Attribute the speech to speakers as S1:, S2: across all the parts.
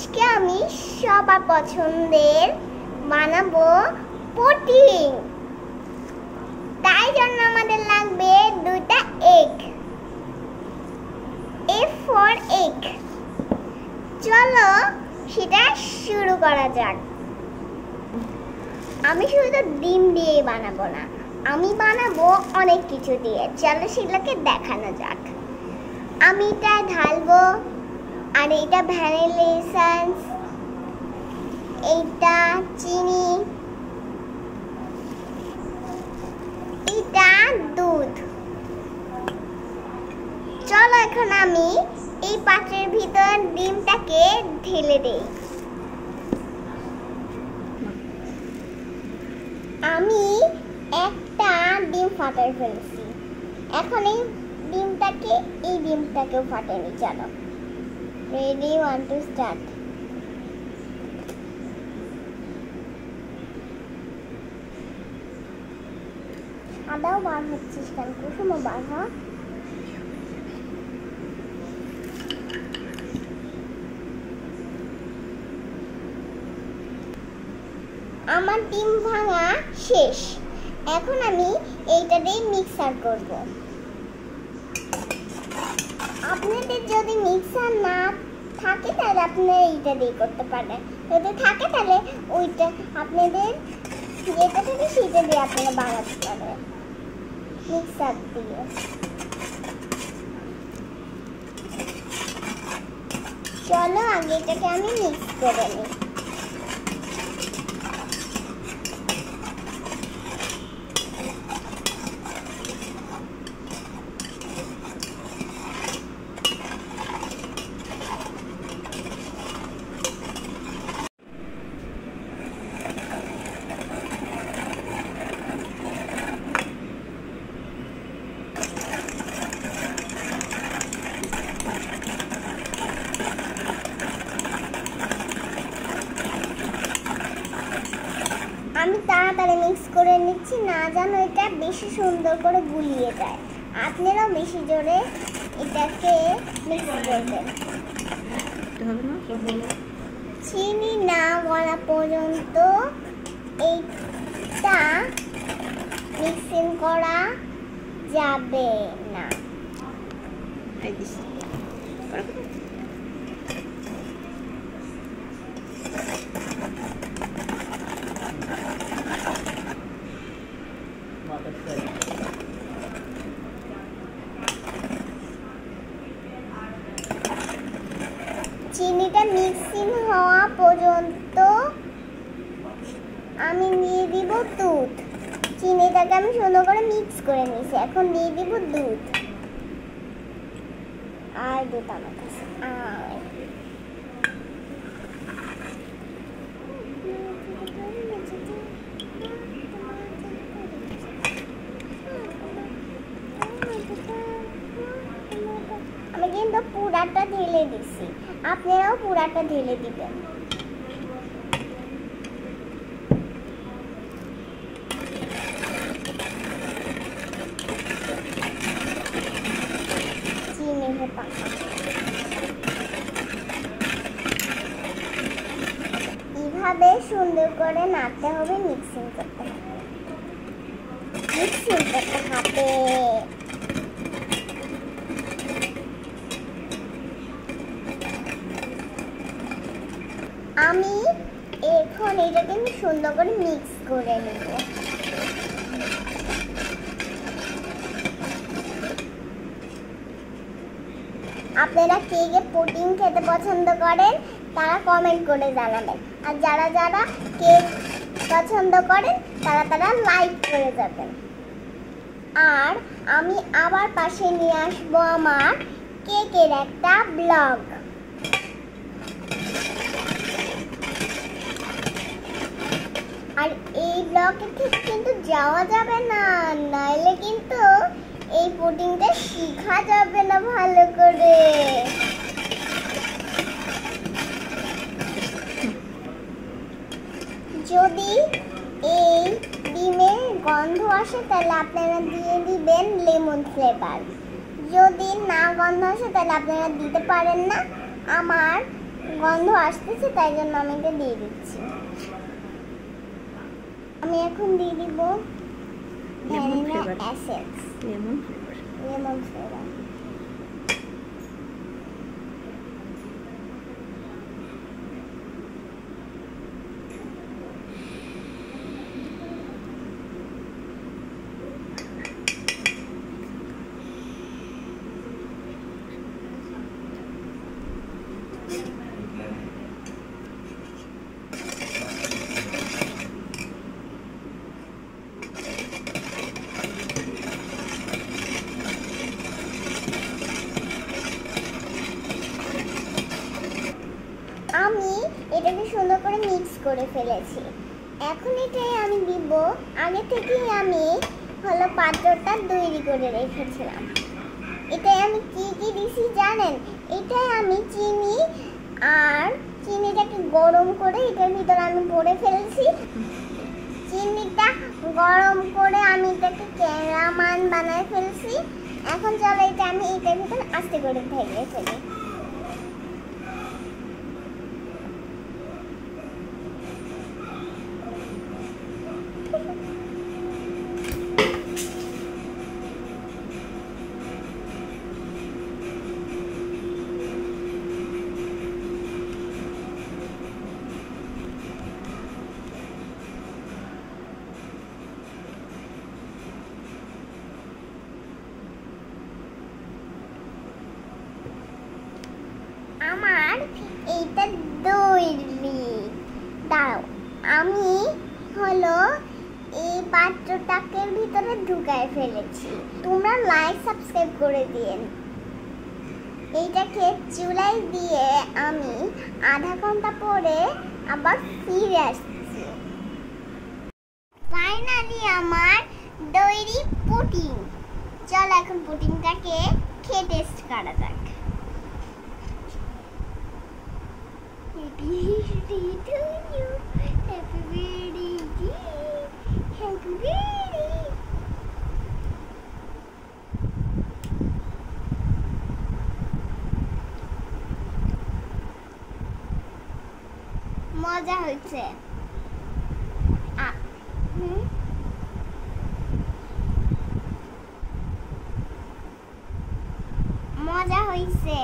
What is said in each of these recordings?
S1: আজকে আমি সবার পছন্দের বানাবো পুডিং। তাই জন্য আমাদের লাগবে দুইটা এগ। A for egg। চলো সেটা শুরু করা যাক। আমি শুধু ডিম দিয়ে বানাবো না, আমি বানাবো অনেক কিছু দিয়ে। চলো সেটাকে দেখানো যাক। আমি এটা ঢালবো, আর এটা ভ্যানিলা এসেন্স, এইটা চিনি, এটা দুধ। চলো এখন আমি এই পাত্রের ভিতর ডিমটাকে ঢেলে দেই। আমি একটা ডিম ফাটিয়ে ফেলেছি। এখন এই ডিমটাকেও ফাটিয়ে নিই। চলো রেডি, 1 2 স্টার্ট। আদাও বার হচ্ছিস কেন? কুসুমও বার হ। আমার ডিম ভাঙা শেষ। এখন আমি এইটা দিয়ে মিক্সার করব। আপনাদের যদি মিক্সার না থাকে তাহলে আপনারা এইটা দিয়ে করতে পারেন, যদি থাকে তাহলে ওইটা আপনাদের যেটা থাকে সেটা দিয়ে আপনারা বানাতে পারেন মিক্সার দিয়ে। চলো আগে এটাকে আমি মিক্স করে নিই। আমি তাড়াতাড়ি মিক্স করে নিচ্ছি, না যেন এটা বেশি সুন্দর করে গুলিয়ে যায়। আপনারাও বেশি জোরে এটাকে মিক্স করবেন। চিনি না গলা পর্যন্ত এইটা মিক্সিং করা যাবে না। চিনিটা মিক্সিং হওয়া পর্যন্ত আমি দিয়ে দিব দুধ। চিনিটাকে আমি সুন্দর করে মিক্স করে নিয়েছি, এখন দিয়ে দিব দুধ। আর দুধ আমার কাছে আমি কিন্তু পুরাটা ঢেলে দিছি, আপনারাও পুরাটা ঢেলে দিবেন। এইভাবে সুন্দর করে নাড়তে হবে, মিক্সিং করতে হবে, মিক্সিং করতে হবে। আমি এখন এটাকে সুন্দর করে মিক্স করে নেব। আপনারা কে কে পুডিং খেতে পছন্দ করেন তারা কমেন্ট করে জানাবেন, আর যারা যারা কেক পছন্দ করেন তারা লাইক করে যাবেন। আর আমি আবার পাশে নিয়ে আসবো আমার কেকের একটা ব্লগ। আর এই ব্লগে ঠিক কিন্তু যাওয়া যাবে না, নাইলে কিন্তু এই পুডিংটা শেখা যাবে না ভালো করে। যদি এই ডিমের গন্ধ আসে তাহলে আপনারা দিয়ে দিবেন লেমন ফ্লেভার। যদি না গন্ধ আসে তাহলে আপনারা দিতে পারেন না। আমার গন্ধ আসতেছে, তাই জন্য আমি এটা দিয়ে দিচ্ছি। আমি এখন দিয়ে দিব ভ্যানিলা এসেন্স, লেমন ফ্লেভার। আমি এটাকে সুন্দর করে মিক্স করে ফেলেছি। এখন এটাই আমি দিব, আগে থেকেই আমি হলো পাত্রটা তৈরি করে রেখেছিলাম। এটাই আমি কি কি দিছি জানেন? এটাই আমি চিনি আর চিনিটাকে গরম করে এটার ভিতরে আমি ভরে ফেলছি। চিনিটা গরম করে আমি এটাকে ক্যারামেল বানায় ফেলছি। এখন চলো এটা আমি এটার ভিতরে আস্তে করে ঢেলে ফেলি। আমার এইটা তৈরি। দাও আমি হলো এই পাত্রটাকে ভিতরে ঢুকায় ফেলেছি। তোমরা লাইক সাবস্ক্রাইব করে দিন। এইটাকে চুলায় দিয়ে আমি আধা ঘন্টা পরে আবার ফিরে আসছি। ফাইনালি আমার তৈরি পুডিং। চলো এখন পুডিংটাকে খেয়ে টেস্ট করা যাক। Happy birthday to you. Happy birthday to you. Happy birthday. মজা হয়েছে। মজা হয়েছে।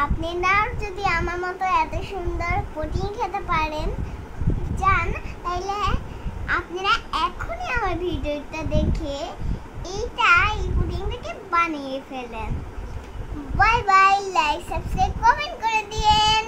S1: আপনারাও যদি আমার মতো এত সুন্দর পুডিং খেতে পারেন চান, তাহলে আপনারা এখনই আমার ভিডিওটা দেখে এই পুডিংটাকে বানিয়ে ফেলেন। Bye bye, like subscribe comment করে দিয়েন।